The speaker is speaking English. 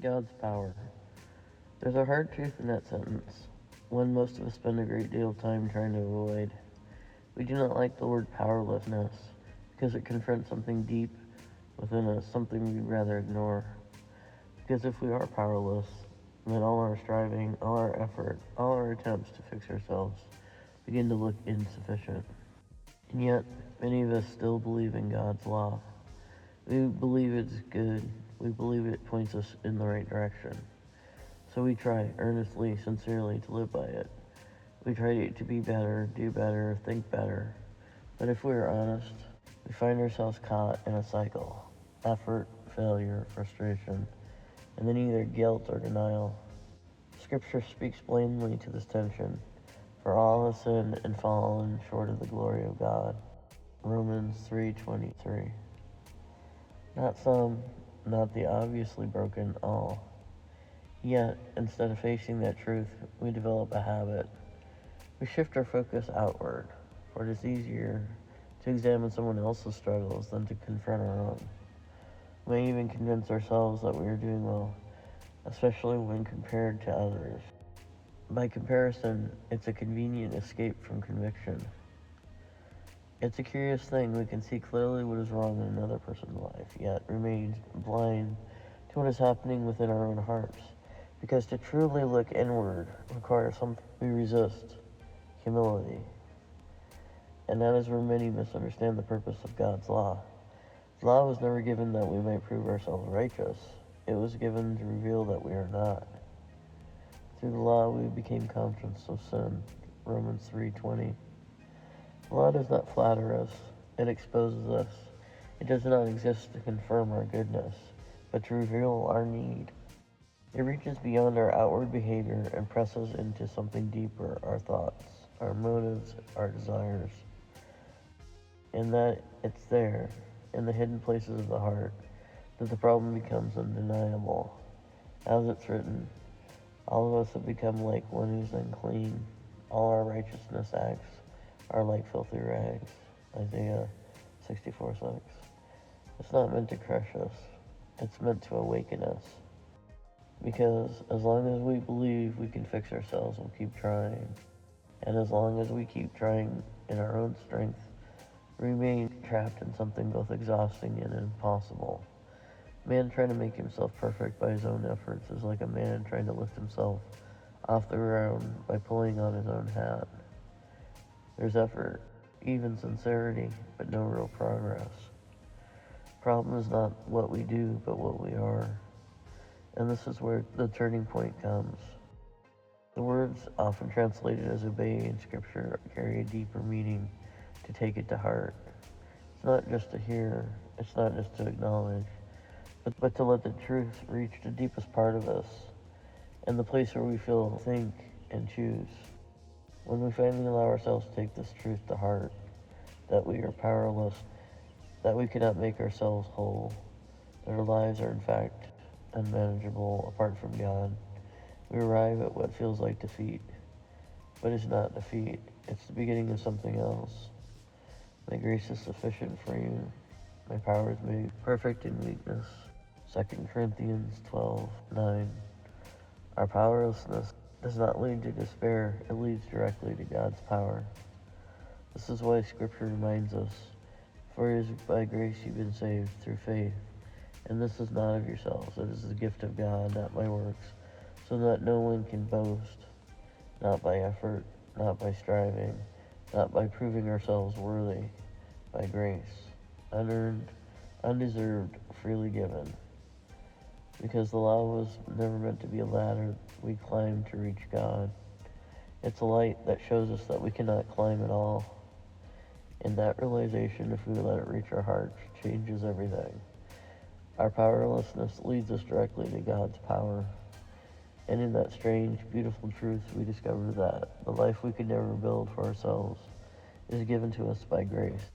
God's power. There's a hard truth in that sentence, one most of us spend a great deal of time trying to avoid. We do not like the word powerlessness because it confronts something deep within us, something we'd rather ignore. Because if we are powerless, then all our striving, all our effort, all our attempts to fix ourselves begin to look insufficient. And yet, many of us still believe in God's law. We believe it's good. We believe it points us in the right direction. So we try earnestly, sincerely to live by it. We try to be better, do better, think better. But if we are honest, we find ourselves caught in a cycle. Effort, failure, frustration, and then either guilt or denial. Scripture speaks plainly to this tension. For all have sinned and fallen short of the glory of God. Romans 3:23. Not some, not the obviously broken, all. Yet, instead of facing that truth, we develop a habit. We shift our focus outward, for it is easier to examine someone else's struggles than to confront our own. We may even convince ourselves that we are doing well, especially when compared to others. By comparison, it's a convenient escape from conviction. It's a curious thing, we can see clearly what is wrong in another person's life, yet remain blind to what is happening within our own hearts. Because to truly look inward requires something we resist, humility. And that is where many misunderstand the purpose of God's law. The law was never given that we might prove ourselves righteous. It was given to reveal that we are not. Through the law we became conscious of sin. Romans 3:20. The law does not flatter us, it exposes us. It does not exist to confirm our goodness, but to reveal our need. It reaches beyond our outward behavior and presses into something deeper, our thoughts, our motives, our desires. And that it's there, in the hidden places of the heart, that the problem becomes undeniable. As it's written, all of us have become like one who's unclean. All our righteousness acts are like filthy rags. Isaiah 64:6. It's not meant to crush us. It's meant to awaken us. Because as long as we believe we can fix ourselves, we'll keep trying. And as long as we keep trying in our own strength, we remain trapped in something both exhausting and impossible. Man trying to make himself perfect by his own efforts is like a man trying to lift himself off the ground by pulling on his own hat. There's effort, even sincerity, but no real progress. Problem is not what we do, but what we are. And this is where the turning point comes. The words, often translated as obey in Scripture, carry a deeper meaning to take it to heart. It's not just to hear, it's not just to acknowledge, but to let the truth reach the deepest part of us, and the place where we feel, think, and choose. When we finally allow ourselves to take this truth to heart, that we are powerless, that we cannot make ourselves whole, that our lives are in fact unmanageable apart from God, we arrive at what feels like defeat. But it's not defeat, it's the beginning of something else. My grace is sufficient for you. My power is made perfect in weakness. 2 Corinthians 12:9. Our powerlessness does not lead to despair, it leads directly to God's power. This is why Scripture reminds us, for it is by grace you've been saved through faith. And this is not of yourselves, it is the gift of God, not by works, so that no one can boast, not by effort, not by striving, not by proving ourselves worthy, by grace, unearned, undeserved, freely given. Because the law was never meant to be a ladder we climb to reach God. It's a light that shows us that we cannot climb at all. And that realization, if we let it reach our hearts, changes everything. Our powerlessness leads us directly to God's power. And in that strange, beautiful truth, we discover that the life we could never build for ourselves is given to us by grace.